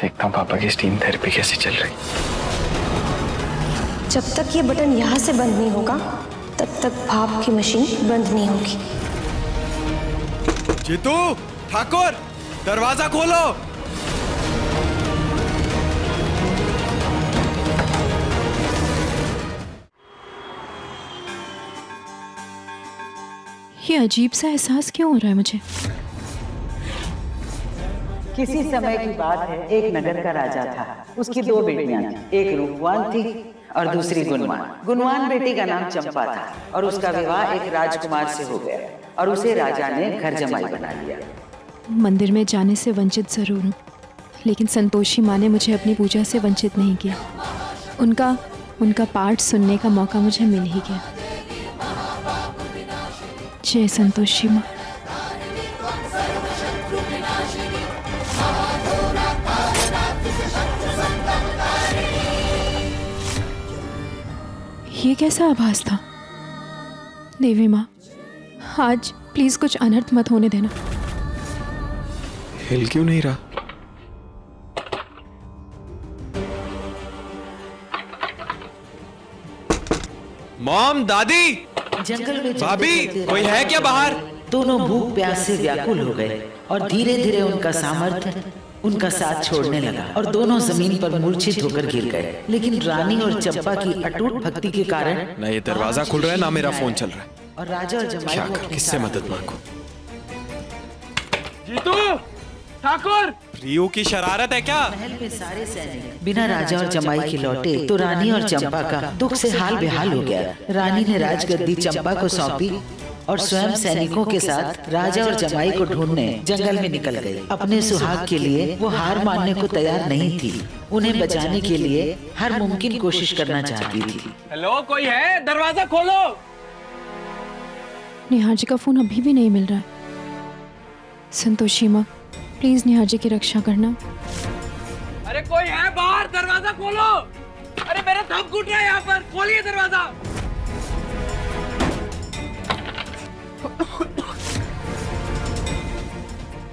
देखता हूँ पापा की स्टीम थेरेपी कैसे चल रही। जब तक ये बटन यहाँ से बंद नहीं होगा तब तक भाप की मशीन बंद नहीं होगी। जीतू, ठाकुर, दरवाजा खोलो। ये अजीब सा एहसास क्यों हो रहा है मुझे? किसी समय की बात है, एक नगर का राजा था। उसकी दो बेटियां थी, एक रूपवान थी और दूसरी गुणवान। गुणवान बेटी का नाम चंपा था और उसका विवाह एक राजकुमार से हो गया और उसे राजा ने घर जमाई बना लिया। मंदिर में जाने से वंचित जरूर हूँ, लेकिन संतोषी माँ ने मुझे अपनी पूजा से वंचित नहीं किया। उनका पाठ सुनने का मौका मुझे मिल ही गया। जय संतोषी माँ। ये कैसा आभास था? देवी माँ, आज प्लीज कुछ अनर्थ मत होने देना। हिल क्यों नहीं रहा? मॉम, दादी, जंगल में भाभी, कोई है क्या बाहर? दोनों भूख प्यास से व्याकुल हो गए और धीरे धीरे उनका सामर्थ्य उनका साथ छोड़ने लगा और दोनों जमीन पर मूर्छित होकर गिर गए। लेकिन रानी और चंपा की अटूट भक्ति के कारण ना ये दरवाजा खुल रहा है ना मेरा फोन चल रहा है। और राजा और जमाई क्या को कर, अपने किससे साथ मदद ले मांगू? जीतू, ठाकुर, रियो की शरारत है क्या? महल में सारे सैनिक बिना राजा और जमाई के लौटे तो रानी और चंपा का दुख से हाल बेहाल हो गया। रानी ने राजगद्दी चंपा को सौंपी और स्वयं सैनिकों के साथ राजा और जमाई को ढूंढने जंगल में निकल गई। अपने सुहाग के लिए वो हार मानने को तैयार नहीं थी। उन्हें बचाने के लिए हर मुमकिन कोशिश करना चाहती थी। हेलो, कोई है? दरवाजा खोलो। निहार जी का फोन अभी भी नहीं मिल रहा है। संतोषी माँ, प्लीज निहार जी की रक्षा करना। अरे कोई है बाहर? दरवाजा खोलो। अरे मेरा दम घुट रहा है यहाँ पर, खोलिए दरवाजा।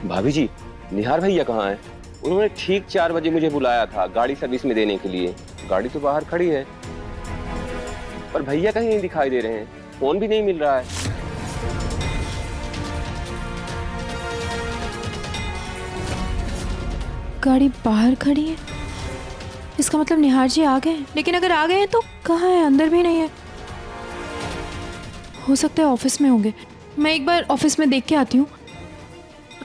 भाभी जी, निहार भैया कहाँ हैं? उन्होंने ठीक 4 बजे मुझे बुलाया था गाड़ी सर्विस में देने के लिए। गाड़ी तो बाहर खड़ी है पर भैया कहीं नहीं दिखाई दे रहे हैं। फोन भी नहीं मिल रहा है। गाड़ी बाहर खड़ी है, इसका मतलब निहार जी आ गए। लेकिन अगर आ गए हैं तो कहाँ है? अंदर भी नहीं है। हो सकता है ऑफिस में होंगे। मैं एक बार ऑफिस में देख के आती हूँ।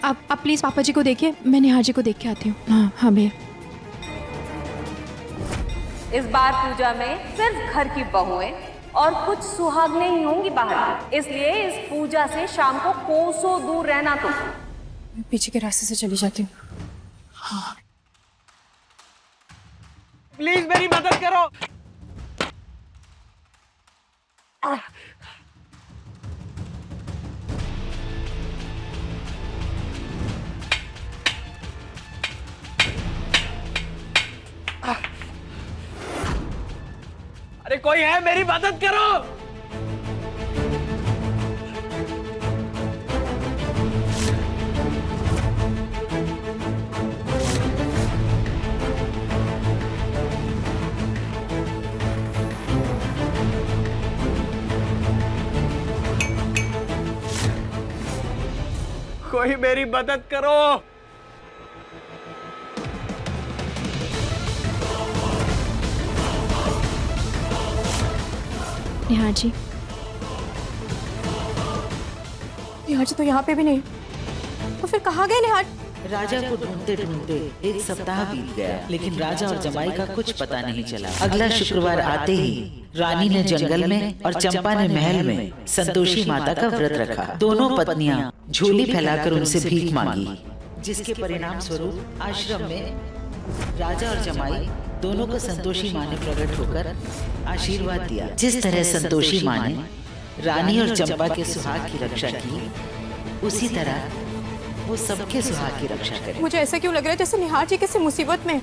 आप प्लीज पापा जी को देखिए, मैं निहार जी को देख के आती हूँ। हाँ हाँ भैया। इस बार पूजा में सिर्फ घर की बहुएं और कुछ सुहागनें ही होंगी बाहर, इसलिए इस पूजा से शाम को कोसों दूर रहना। तो पीछे के रास्ते से चली जाती हूँ। हाँ। प्लीज मेरी मदद करो। अरे कोई है? मेरी मदद करो। कोई मेरी मदद करो। निहार जी, निहार जी तो यहाँ पे भी नहीं। तो फिर कहाँ गए निहार? राजा को ढूंढते ढूंढते एक सप्ताह बीत गया, लेकिन राजा और जमाई का कुछ पता नहीं चला। अगला शुक्रवार आते ही रानी ने जंगल में और चंपा ने महल में संतोषी माता का व्रत रखा। दोनों पत्नियां झोली फैलाकर उनसे भीख मांगी, जिसके परिणाम स्वरूप आश्रम में राजा और जमाई दोनों को संतोषी माँ ने प्रकट होकर आशीर्वाद दिया। जिस तरह संतोषी माँ ने रानी और चंपा के सुहाग की रक्षा की, उसी तरह वो सबके सुहाग की रक्षा करे। मुझे ऐसा क्यों लग रहा है जैसे निहार जी किसी मुसीबत में।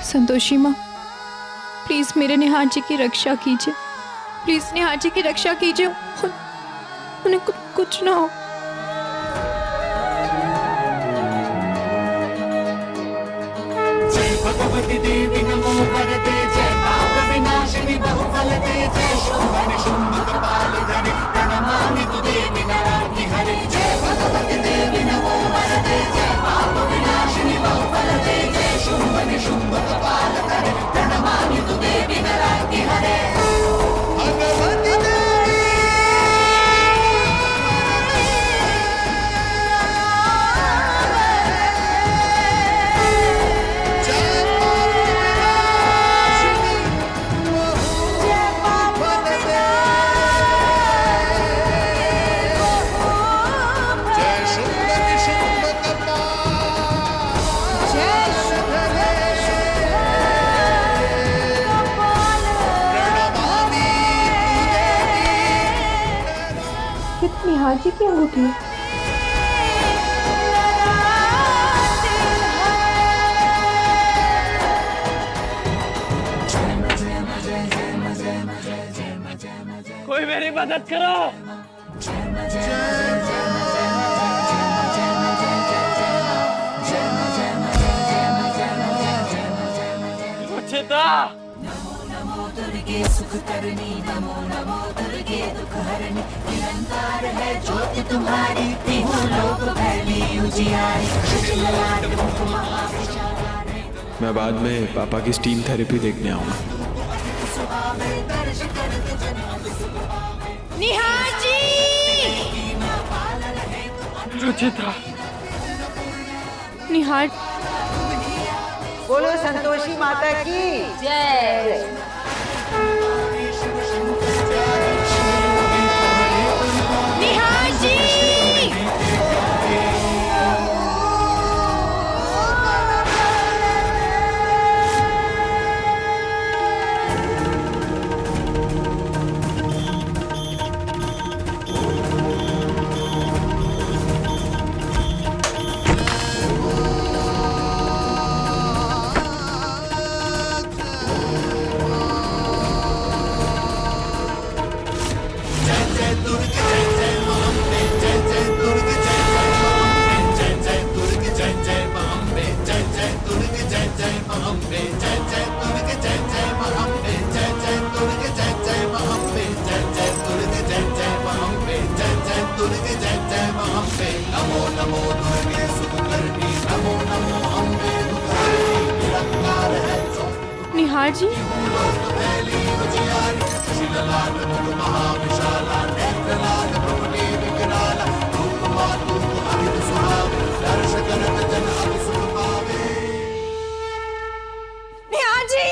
संतोषी माँ, प्लीज मेरे निहार जी की रक्षा कीजिए। प्लीज निहार जी की रक्षा कीजिए। उन्हें कुछ ना हो। भगवती देवी नमो वरदे जय पाप विनाशिनी बहुफलदे जय शुंभ निशुंभ कपालधरे प्रणमामि तु देवी नराग्नि हरे जय भगवती देवी नमो वरदे जय पाप विनाशिनी बहुफलदे जय शुंभ निशुंभ कपालधरे प्रणमामि तु देवी नराग्नि हरे भगवती निहार जी की अंगूठी है। कोई मेरी मदद करो। सुचिता। दुर्गे सुख करनी नमो नमो दुर्गे दुख हरनी निरंकार है ज्योति तुम्हारी तीनों लोक फैली उजियारी। मैं बाद में पापा की स्टीम थेरेपी देखने आऊंगा। निहार जी! सुचिता। निहार, बोलो संतोषी माता की जय। निहार जी! निहार जी, निहार जी,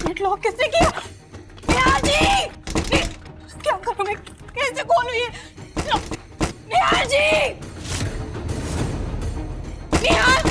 गेट लॉक किसने किया? निहार जी, क्या करूं मैं? कैसे खोलूं ये? निहार जी, निहार!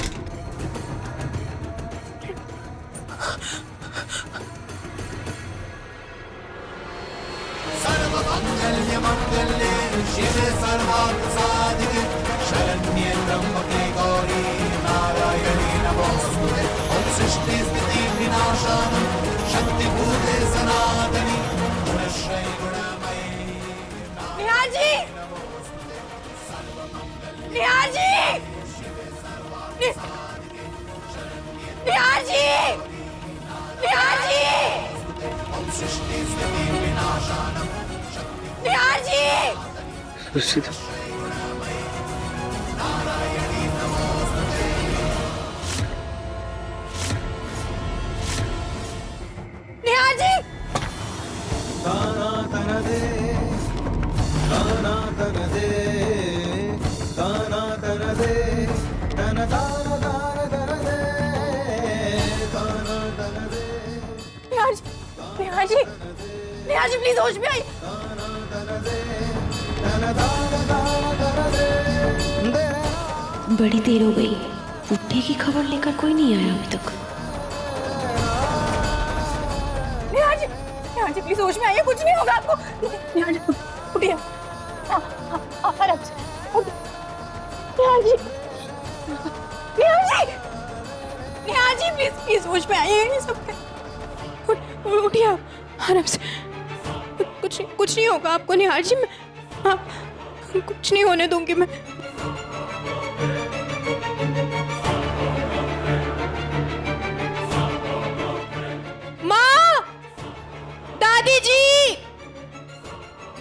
सर्वमंगल्य मंगल्ये शिवे सर्वार्थ साधिके शरण्ये त्र्यंबके गौरी नारायणी नमोस्तुते ओम सृष्टि स्थिति विनाशानं शक्तिभूते सनातनी गुणश्रय गुणमयी। निहार जी! निहार जी! निहार जी! निहार जी! निहार जी! सुचिता। निहार जी! निहार जी, निहार जी प्लीज होश में आइए। बड़ी देर हो गई, उठने की खबर लेकर कोई नहीं आया अभी तक। निहार जी प्लीज होश में आइए, कुछ नहीं होगा आपको। निहार जी उठिए, आराम से निहार जी, निहार जी, निहार जी प्लीज प्लीज होश में आइए। ये सब होगा आपको निहार जी, मैं आप कुछ नहीं होने दूंगी मैं। माँ, दादी जी,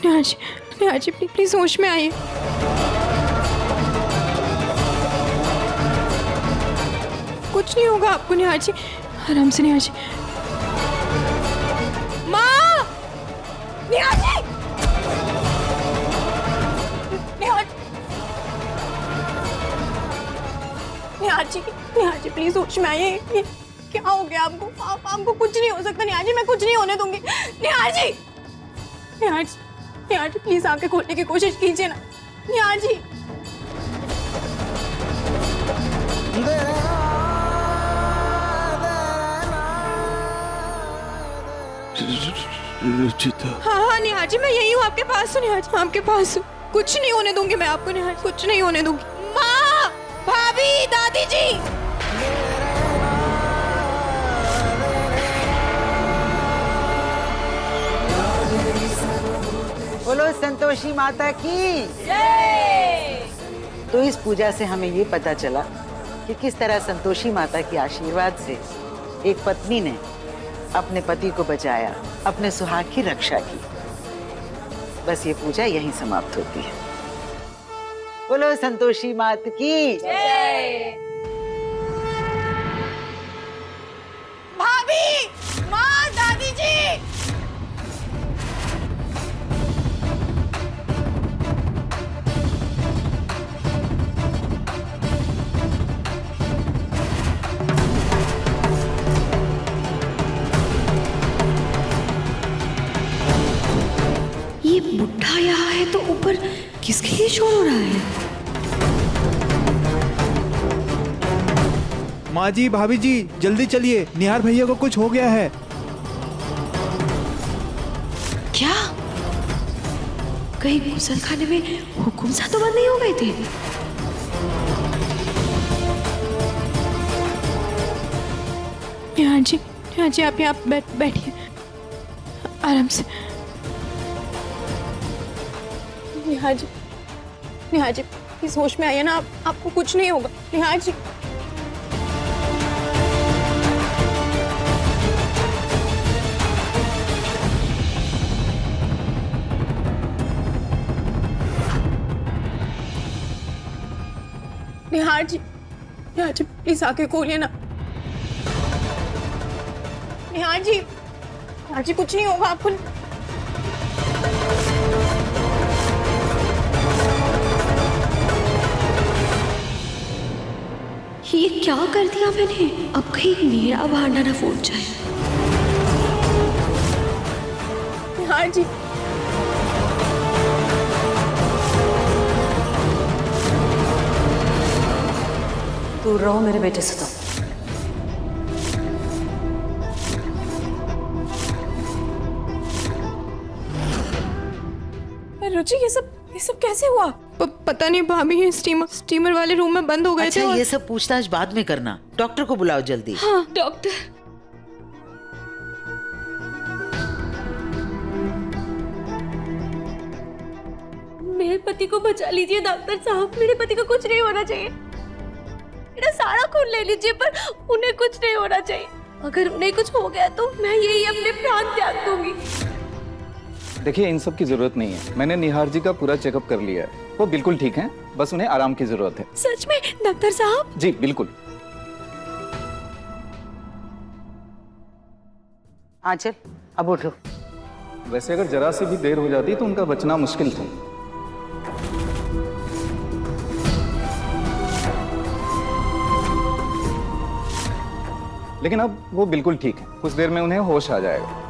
निहार जी प्लीज होश में आइए। कुछ नहीं होगा आपको निहार जी, आराम से निहार जी। माँ, निहार जी, निहार जी प्लीज होश में आइए। ये क्या हो गया आपको? आपको कुछ नहीं हो सकता निहार जी, मैं कुछ नहीं होने दूंगी। निहार जी प्लीज आंखें खोलने की कोशिश कीजिए ना निहार जी। रुचिता। हाँ निहार जी, मैं यही हूँ आपके पास हूँ निहार जी, आपके पास हूँ। कुछ नहीं होने दूंगी मैं आपको निहार जी, कुछ नहीं होने दूंगी। माँ, भाभी, दादी जी, बोलो संतोषी माता की जय। तो इस पूजा से हमें ये पता चला कि किस तरह संतोषी माता के आशीर्वाद से एक पत्नी ने अपने पति को बचाया, अपने सुहाग की रक्षा की। बस ये पूजा यहीं समाप्त होती है। बोलो संतोषी माता की जय। भाभी, माँ, दादी जी, ये बुढ़ा यहाँ है तो ऊपर किसके लिए शोर हो रहा है? माँ जी, भाभी जी, जल्दी चलिए, निहार भैया को कुछ हो गया है। क्या? कहीं गुसल खाने में हुकुम सा तो बंद नहीं हो गए थे? निहार जी आप यहाँ बैठिए आराम से। निहार जी प्लीज होश में आइए ना, आपको कुछ नहीं होगा निहार जी। निहार जी प्लीज आके खोलिए ना। निहार जी कुछ नहीं होगा आपको। ये क्या कर दिया मैंने? अब कहीं मेरा भांडा ना फूट जाए। निहार जी दूर रहो मेरे बेटे से। तो रुचि ये सब कैसे हुआ? पता नहीं भाभी, ये स्टीमर वाले रूम में बंद हो गए थे। ये सब पूछताछ बाद में करना। डॉक्टर को बुलाओ जल्दी। हाँ डॉक्टर। मेरे पति को बचा लीजिए डॉक्टर साहब, मेरे पति को कुछ नहीं होना चाहिए। मेरा सारा खून ले लीजिए पर उन्हें कुछ नहीं होना चाहिए। अगर उन्हें कुछ हो गया तो मैं यही अपने प्राण त्याग दूंगी। देखिए, इन सब की जरूरत नहीं है। मैंने निहार जी का पूरा चेकअप कर लिया है, वो बिल्कुल ठीक हैं, बस उन्हें आराम की जरूरत है। सच में डॉक्टर साहब? जी बिल्कुल। आंचल अब उठो। वैसे अगर जरा सी भी देर हो जाती तो उनका बचना मुश्किल था। लेकिन अब वो बिल्कुल ठीक है, कुछ देर में उन्हें होश आ जाएगा।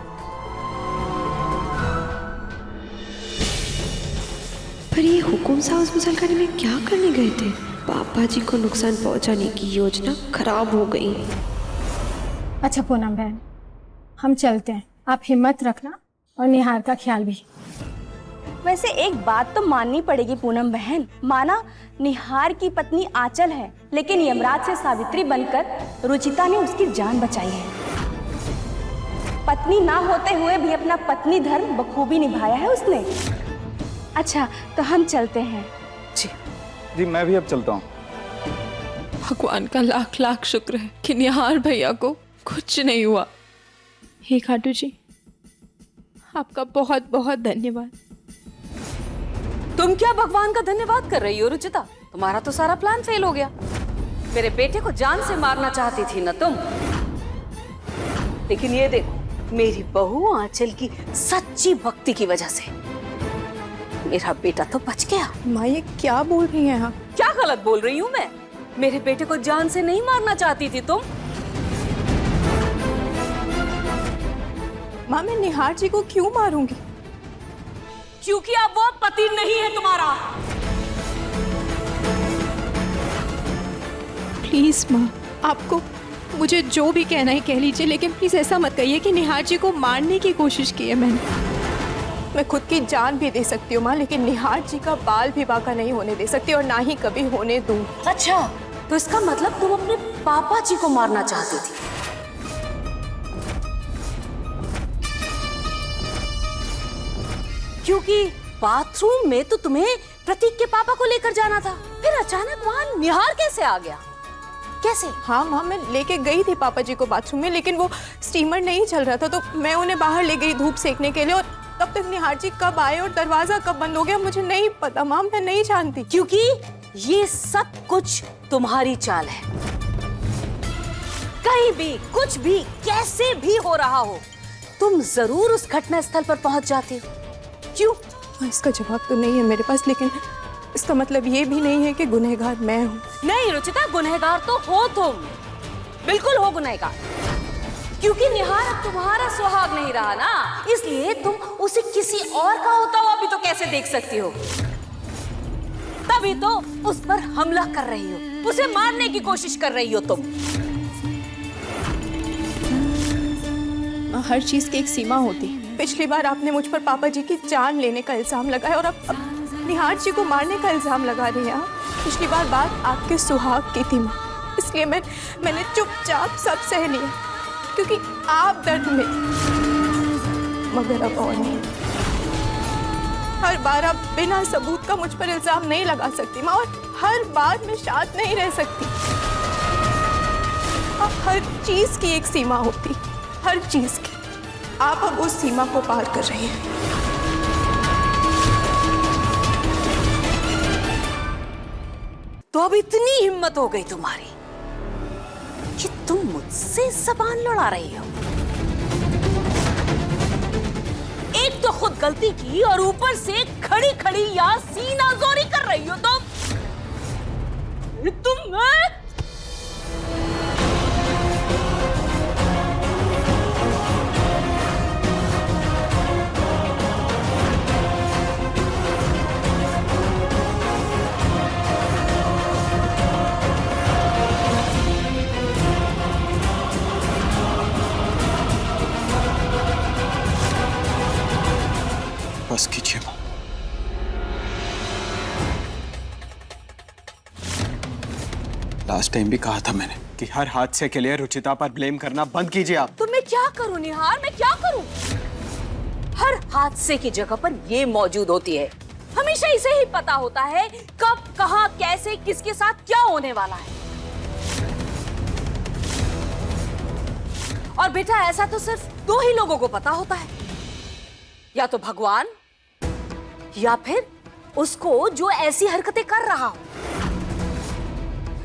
पर ये हुकुम साहब उस मुसलखाने में क्या करने गए थे? पापा जी को नुकसान पहुंचाने की योजना खराब हो गई। अच्छा पूनम बहन, हम चलते हैं, आप हिम्मत रखना और निहार का ख्याल भी। वैसे एक बात तो माननी पड़ेगी पूनम बहन, माना निहार की पत्नी आंचल है, लेकिन यमराज से सावित्री बनकर रुचिता ने उसकी जान बचाई है। पत्नी ना होते हुए भी अपना पत्नी धर्म बखूबी निभाया है उसने। अच्छा तो हम चलते हैं। जी मैं भी अब चलता हूँ। भगवान का लाख लाख शुक्र है कि निहार भैया को कुछ नहीं हुआ। हे खाटू जी, आपका बहुत बहुत धन्यवाद। तुम क्या भगवान का धन्यवाद कर रही हो रुचिता? तुम्हारा तो सारा प्लान फेल हो गया। मेरे बेटे को जान से मारना चाहती थी ना तुम, लेकिन ये देखो मेरी बहू आंचल की सच्ची भक्ति की वजह से मेरा बेटा तो बच गया। माँ ये क्या बोल रही हैं आप? क्या गलत बोल रही हूँ मैं? मेरे बेटे को जान से नहीं मारना चाहती थी तुम? माँ मैं निहार जी को क्यों मारूंगी? क्योंकि अब वो पति नहीं है तुम्हारा। प्लीज माँ, आपको मुझे जो भी कहना है कह लीजिए, लेकिन प्लीज ऐसा मत कहिए कि निहार जी को मारने की कोशिश की है मैंने। मैं खुद की जान भी दे सकती हूँ माँ, लेकिन निहार जी का बाल भी बाका नहीं होने दे सकती और ना ही कभी होने दूँ। अच्छा तो इसका मतलब तुम अपने पापा जी को मारना चाहती थी? क्योंकि बाथरूम में तो तुम्हें प्रतीक के पापा को लेकर जाना था, फिर अचानक वहां निहार कैसे आ गया? कैसे? हाँ माँ, मैं लेके गई थी पापा जी को बाथरूम में, लेकिन वो स्टीमर नहीं चल रहा था तो मैं उन्हें बाहर ले गई धूप सेकने के लिए, और तब तक निहार जी कब आए और दरवाजा कब बंद हो गया मुझे नहीं पता माँ, मैं नहीं जानती। क्योंकि ये सब कुछ तुम्हारी चाल है। कहीं भी कुछ भी कैसे भी हो रहा हो, तुम जरूर उस घटना स्थल पर पहुंच जाती हो। क्यों? इसका जवाब तो नहीं है मेरे पास, लेकिन इसका मतलब ये भी नहीं है कि गुनहगार मैं हूँ। नहीं रुचिता, गुनहगार तो हो तुम, बिल्कुल हो गुनहगार। क्योंकि निहार अब तुम्हारा सुहाग नहीं रहा ना, इसलिए तुम उसे किसी और का होता हुआ भी तो कैसे देख सकती हो? तभी तो उस पर हमला कर रही हो, उसे मारने की कोशिश कर रही हो तुम। हर चीज की एक सीमा होती। पिछली बार आपने मुझ पर पापा जी की जान लेने का इल्जाम लगाया और अब निहार जी को मारने का इल्जाम लगा रही हैं। पिछली बार बात आपके सुहाग की थी माँ, इसलिए मैंने चुपचाप सब सह लिया क्योंकि आप दर्द में, मगर अब और नहीं। हर बार आप बिना सबूत का मुझ पर इल्जाम नहीं लगा सकती माँ, और हर बार मैं शांत नहीं रह सकती। हर चीज की एक सीमा होती, हर चीज की। आप अब उस सीमा को पार कर रही हैं। तो अब इतनी हिम्मत हो गई तुम्हारी कि तुम मुझसे जबान लड़ा रही हो। एक तो खुद गलती की और ऊपर से खड़ी खड़ी या सीना जोरी कर रही हो तुम। बस कीजिए माँ। लास्ट टाइम भी कहा था मैंने कि हर हादसे के लिए रुचिता पर ब्लेम करना बंद कीजिए आप। तो मैं क्या करूं निहार, मैं क्या करूं? हर हादसे की जगह पर ये मौजूद होती है। हमेशा इसे ही पता होता है कब, कहां, कैसे, किसके साथ क्या होने वाला है। और बेटा ऐसा तो सिर्फ दो ही लोगों को पता होता है, या तो भगवान या फिर उसको जो ऐसी हरकतें कर रहा हो।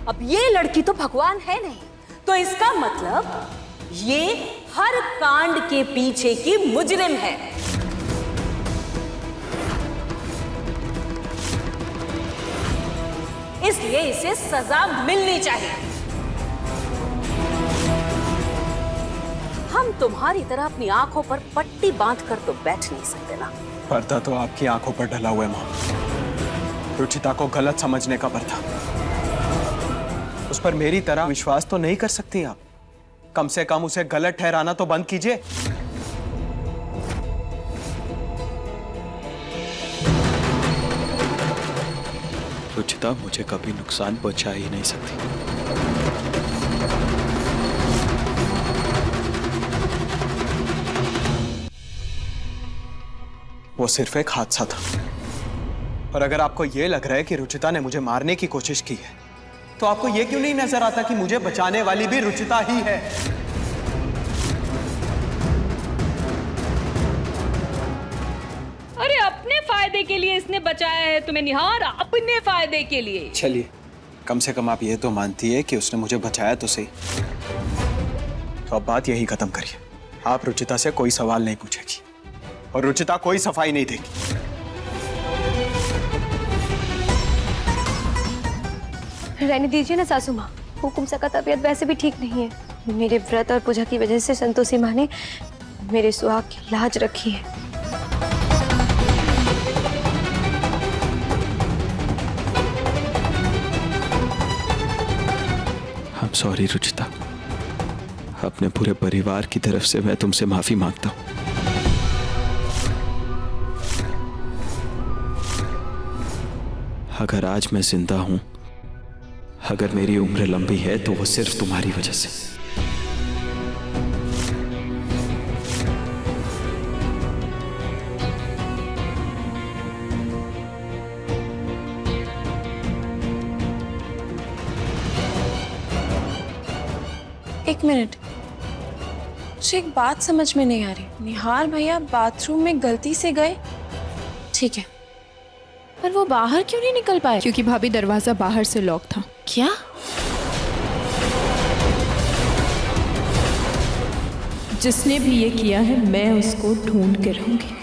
अब ये लड़की तो भगवान है नहीं, तो इसका मतलब ये हर कांड के पीछे की मुजरिम है। इसलिए इसे सजा मिलनी चाहिए। हम तुम्हारी तरह अपनी आंखों पर पट्टी बांधकर तो बैठ नहीं सकते ना। पर्दा तो आपकी आंखों पर ढला हुआ है माँ। रुचिता को गलत समझने का पर्दा। उस पर मेरी तरह विश्वास तो नहीं कर सकती आप। कम से कम उसे गलत ठहराना तो बंद कीजिए। रुचिता मुझे कभी नुकसान पहुंचा ही नहीं सकती। वो सिर्फ एक हादसा था। और अगर आपको ये लग रहा है कि रुचिता ने मुझे मारने की कोशिश की है, तो आपको ये क्यों नहीं नजर आता कि मुझे बचाने वाली भी रुचिता ही है? अरे अपने फायदे के लिए इसने बचाया है तुम्हें निहार, अपने फायदे के लिए। चलिए, कम से कम आप ये तो मानती है कि उसने मुझे बचाया तो सही। तो अब बात यही खत्म करिए। आप रुचिता से कोई सवाल नहीं पूछेगी और रुचिता कोई सफाई नहीं देगी। रहने दीजिए ना सासू माँ, हुकुम सा का तबीयत वैसे भी ठीक नहीं है। मेरे व्रत और पूजा की वजह से संतोषी माँ ने मेरे सुहाग की लाज रखी है। I'm sorry रुचिता, अपने पूरे परिवार की तरफ से मैं तुमसे माफी मांगता हूँ। अगर आज मैं जिंदा हूं, अगर मेरी उम्र लंबी है, तो वो सिर्फ तुम्हारी वजह से। एक मिनट, मुझे एक बात समझ में नहीं आ रही। निहार भैया बाथरूम में गलती से गए, ठीक है, पर वो बाहर क्यों नहीं निकल पाए? क्योंकि भाभी दरवाजा बाहर से लॉक था। क्या? जिसने भी ये किया है, मैं उसको ढूंढ के रहूंगी।